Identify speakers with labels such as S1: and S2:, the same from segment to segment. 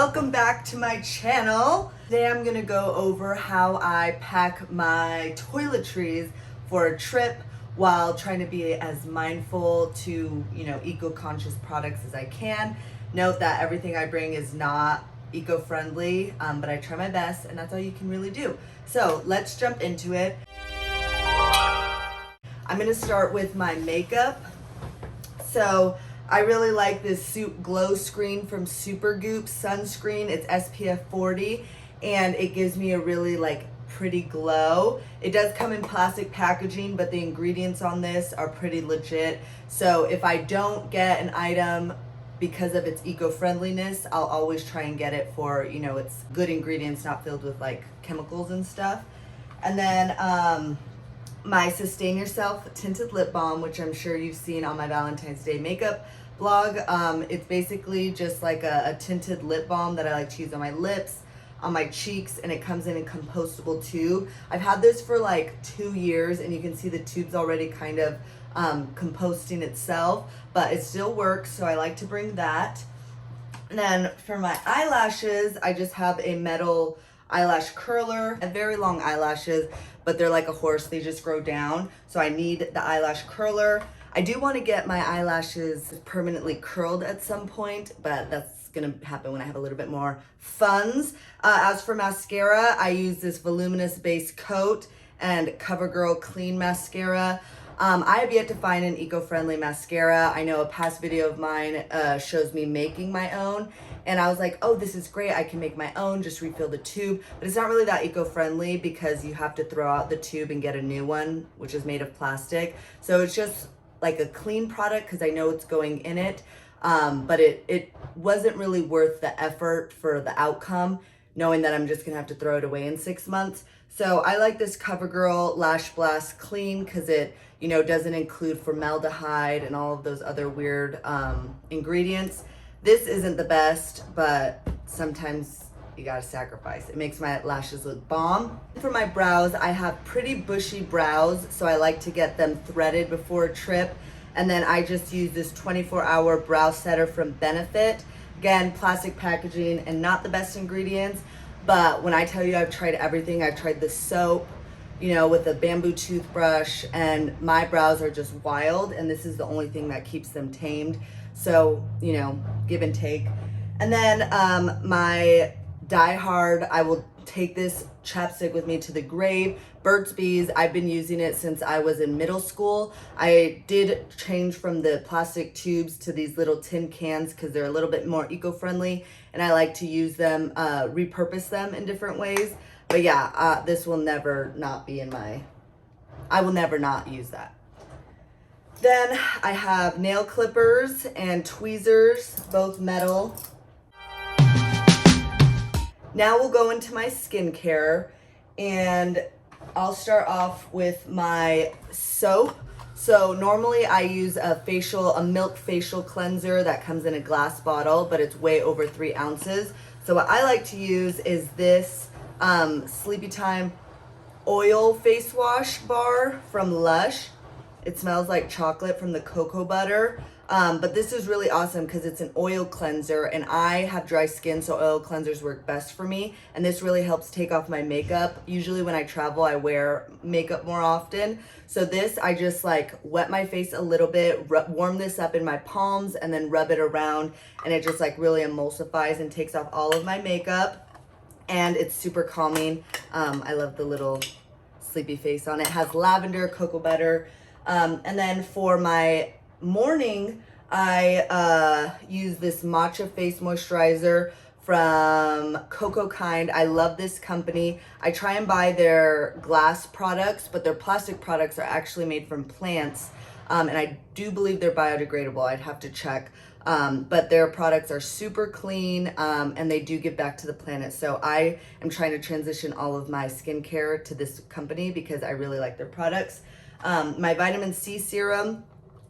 S1: welcome back to my channel. Today I'm gonna go over how I pack my toiletries for a trip while trying to be as mindful to, eco-conscious products as I can. Note that everything I bring is not eco-friendly, but I try my best, and that's all you can really do. So let's jump into it. I'm gonna start with my makeup. So I really like this glow screen from Supergoop sunscreen. It's SPF 40 and it gives me a really pretty glow. It does come in plastic packaging, but the ingredients on this are pretty legit. So if I don't get an item because of its eco-friendliness, I'll always try and get it for, it's good ingredients, not filled with chemicals and stuff. And then my Sustain Yourself tinted lip balm, which I'm sure you've seen on my Valentine's Day makeup blog. It's basically just like a tinted lip balm that I like to use on my lips, on my cheeks, and it comes in a compostable tube. I've had this for 2 years, and you can see the tube's already kind of composting itself, but it still works, so I like to bring that. And then for my eyelashes, I just have a metal eyelash curler. I have very long eyelashes, but they're like a horse, they just grow down. So I need the eyelash curler. I do want to get my eyelashes permanently curled at some point, but that's gonna happen when I have a little bit more funds. As for mascara, I use this voluminous base coat and CoverGirl Clean Mascara. I have yet to find an eco-friendly mascara. I know a past video of mine shows me making my own, and I was like, oh, this is great, I can make my own, just refill the tube. But it's not really that eco-friendly because you have to throw out the tube and get a new one, which is made of plastic. So it's just like a clean product because I know it's going in it, but it wasn't really worth the effort for the outcome, knowing that I'm just gonna have to throw it away in 6 months. So I like this CoverGirl Lash Blast Clean because it, doesn't include formaldehyde and all of those other weird ingredients. This isn't the best, but sometimes you gotta sacrifice. It makes my lashes look bomb. For my brows, I have pretty bushy brows, so I like to get them threaded before a trip. And then I just use this 24-hour brow setter from Benefit. Again, plastic packaging and not the best ingredients. But when I tell you I've tried everything, I've tried the soap, with a bamboo toothbrush, and my brows are just wild, and this is the only thing that keeps them tamed. So, give and take. And then my Die Hard, I will take this chapstick with me to the grave. Burt's Bees, I've been using it since I was in middle school. I did change from the plastic tubes to these little tin cans because they're a little bit more eco-friendly, and I like to use them, repurpose them in different ways. But yeah, this will never not be in I will never not use that. Then I have nail clippers and tweezers, both metal. Now we'll go into my skincare, and I'll start off with my soap. So normally I use a milk facial cleanser that comes in a glass bottle, but it's way over 3 ounces. So what I like to use is this Sleepy Time oil face wash bar from Lush. It smells like chocolate from the cocoa butter. But this is really awesome because it's an oil cleanser, and I have dry skin, so oil cleansers work best for me. And this really helps take off my makeup. Usually when I travel, I wear makeup more often. So this, I just wet my face a little bit, warm this up in my palms, and then rub it around, and it just really emulsifies and takes off all of my makeup. And it's super calming. I love the little sleepy face on it. It has lavender, cocoa butter. And then for my morning, I use this matcha face moisturizer from Coco Kind. I love this company. I try and buy their glass products, but their plastic products are actually made from plants. And I do believe they're biodegradable. I'd have to check. But their products are super clean, and they do give back to the planet. So I am trying to transition all of my skincare to this company because I really like their products. My vitamin C serum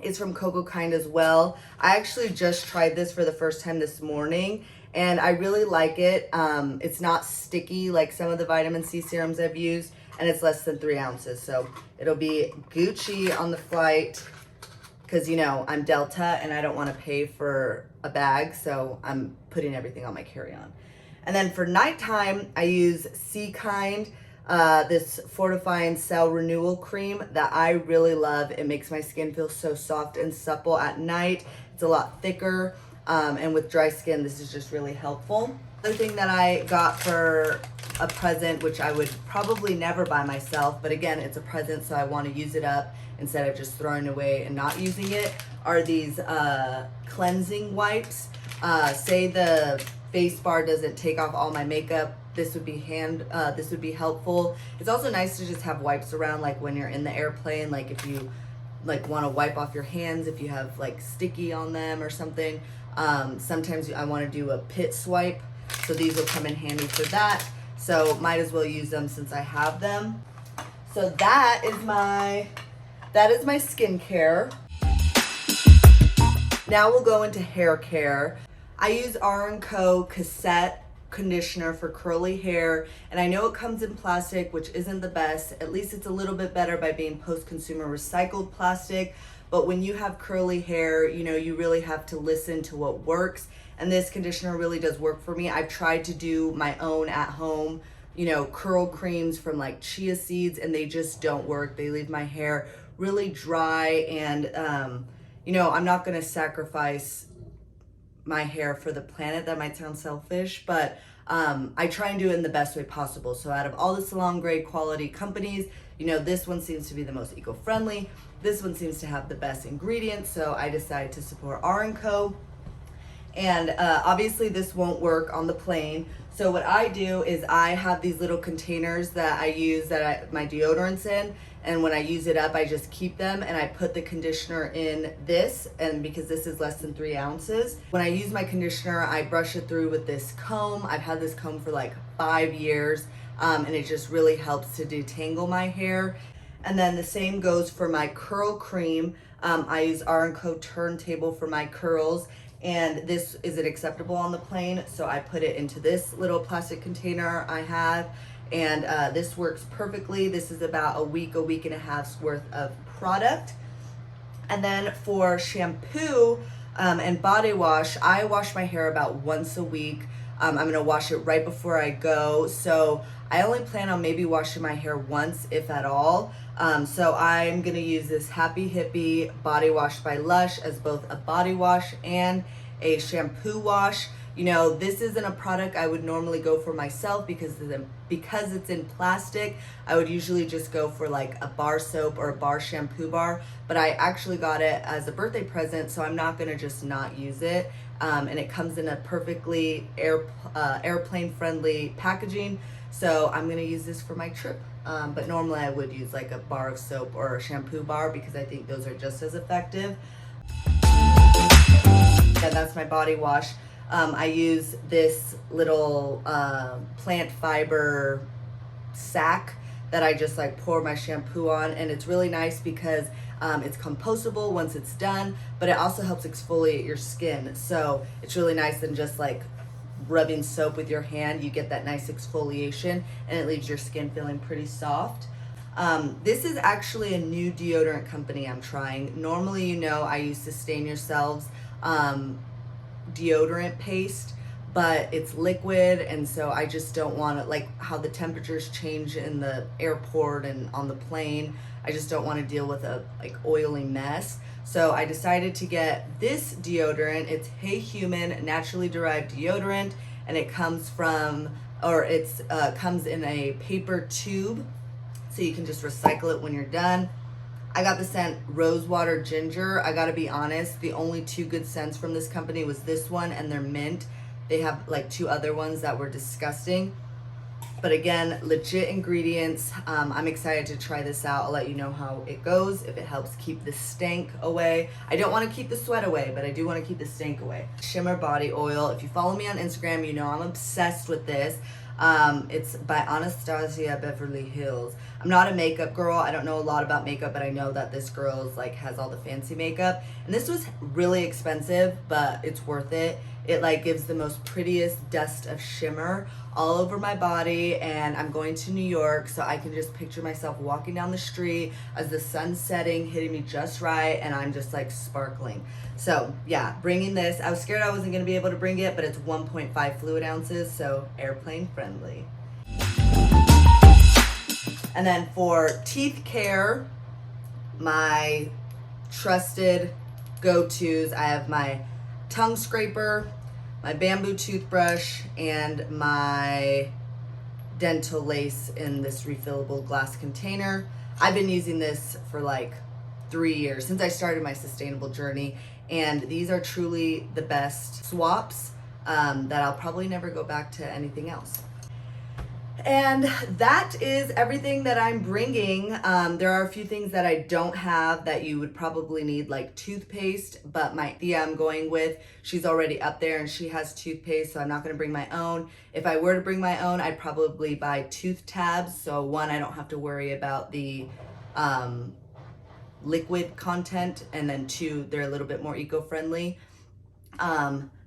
S1: is from Coco Kind as well. I actually just tried this for the first time this morning, and I really like it. It's not sticky like some of the vitamin C serums I've used, and it's less than 3 ounces. So it'll be Gucci on the flight. because you know I'm Delta and I don't want to pay for a bag, so I'm putting everything on my carry-on. And then for nighttime, I use Sea Kind, this fortifying cell renewal cream that I really love. It makes my skin feel so soft and supple at night. It's a lot thicker, and with dry skin, this is just really helpful. Another thing that I got for a present, which I would probably never buy myself, but again, it's a present, so I want to use it up instead of just throwing it away and not using it, are these cleansing wipes. Say the face bar doesn't take off all my makeup, this would be helpful. It's also nice to just have wipes around, like when you're in the airplane, like if you like want to wipe off your hands if you have like sticky on them or something. Sometimes I want to do a pit swipe, so these will come in handy for that. So might as well use them since I have them. So that is my skincare. Now we'll go into hair care. I use R&Co Cassette conditioner for curly hair, and I know it comes in plastic, which isn't the best. At least it's a little bit better by being post-consumer recycled plastic. But when you have curly hair, you know, you really have to listen to what works. And this conditioner really does work for me. I've tried to do my own at home, you know, curl creams from like chia seeds, and they just don't work. They leave my hair really dry, and you know, I'm not gonna sacrifice my hair for the planet. That might sound selfish, but I try and do it in the best way possible. So out of all the salon grade quality companies, you know, this one seems to be the most eco-friendly. This one seems to have the best ingredients, so I decided to support R&Co. And obviously this won't work on the plane. So what I do is I have these little containers that I use my deodorants in, and when I use it up, I just keep them and I put the conditioner in this, and because this is less than 3 ounces. When I use my conditioner, I brush it through with this comb. I've had this comb for like 5 years, and it just really helps to detangle my hair. And then the same goes for my curl cream. I use R&Co Turntable for my curls, and this isn't acceptable on the plane, so I put it into this little plastic container I have, and this works perfectly. This is about a week and a half's worth of product. And then for shampoo and body wash, I wash my hair about once a week. I'm gonna wash it right before I go, so I only plan on maybe washing my hair once, if at all. So I'm gonna use this Happy Hippie body wash by Lush as both a body wash and a shampoo wash. You know, this isn't a product I would normally go for myself because it's in plastic. I would usually just go for like a bar soap or a bar shampoo bar, but I actually got it as a birthday present, so I'm not gonna just not use it. And it comes in a perfectly airplane friendly packaging, so I'm gonna use this for my trip. But normally I would use like a bar of soap or a shampoo bar because I think those are just as effective. And that's my body wash. I use this little plant fiber sack that I just like pour my shampoo on, and it's really nice because it's compostable once it's done, but it also helps exfoliate your skin. So it's really nice than just like rubbing soap with your hand. You get that nice exfoliation and it leaves your skin feeling pretty soft. This is actually a new deodorant company I'm trying. Normally, you know, I use Sustain Yourselves deodorant paste, but it's liquid, and so I just don't want it, like how the temperatures change in the airport and on the plane. I just don't want to deal with a like oily mess. So I decided to get this deodorant. It's Hey Human naturally derived deodorant, and it comes from, or it's comes in a paper tube, so you can just recycle it when you're done. I got the scent Rosewater Ginger. I gotta be honest, the only 2 good scents from this company was this one and their mint. They have like 2 other ones that were disgusting. But again, legit ingredients. I'm excited to try this out. I'll let you know how it goes, if it helps keep the stank away. I don't want to keep the sweat away, but I do want to keep the stank away. Shimmer body oil. If you follow me on Instagram, you know I'm obsessed with this. It's by Anastasia Beverly Hills. I'm not a makeup girl. I don't know a lot about makeup, but I know that this girl is like has all the fancy makeup. And this was really expensive, but it's worth it. It like gives the most prettiest dust of shimmer all over my body. And I'm going to New York, so I can just picture myself walking down the street as the sun's setting, hitting me just right, and I'm just like sparkling. So yeah, bringing this. I was scared I wasn't gonna be able to bring it, but it's 1.5 fluid ounces, so airplane friendly. And then for teeth care, my trusted go-tos, I have my tongue scraper, my bamboo toothbrush, and my dental lace in this refillable glass container. I've been using this for like 3 years, since I started my sustainable journey, and these are truly the best swaps that I'll probably never go back to anything else. And that is everything that I'm bringing. There are a few things that I don't have that you would probably need, like toothpaste, but my Thea I'm going with, she's already up there and she has toothpaste, so I'm not gonna bring my own. If I were to bring my own, I'd probably buy tooth tabs. So one, I don't have to worry about the liquid content, and then two, they're a little bit more eco-friendly.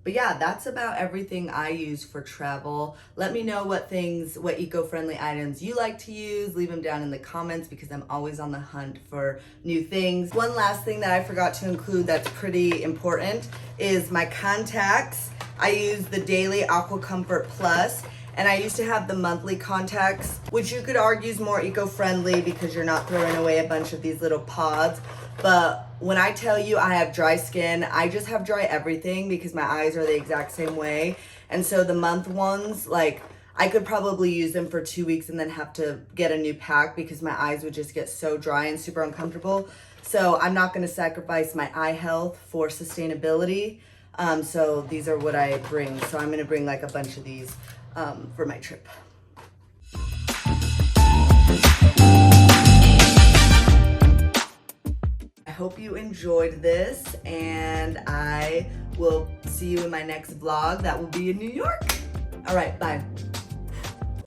S1: But yeah, that's about everything I use for travel. Let me know what eco-friendly items you like to use. Leave them down in the comments because I'm always on the hunt for new things. One last thing that I forgot to include that's pretty important is my contacts. I use the Daily Aqua Comfort Plus, and I used to have the monthly contacts, which you could argue is more eco-friendly because you're not throwing away a bunch of these little pods. But when I tell you I have dry skin, I just have dry everything because my eyes are the exact same way. And so the month ones, like, I could probably use them for 2 weeks and then have to get a new pack because my eyes would just get so dry and super uncomfortable. So I'm not going to sacrifice my eye health for sustainability. So these are what I bring. So I'm going to bring like a bunch of these for my trip. I hope you enjoyed this, and I will see you in my next vlog that will be in New York. All right, bye.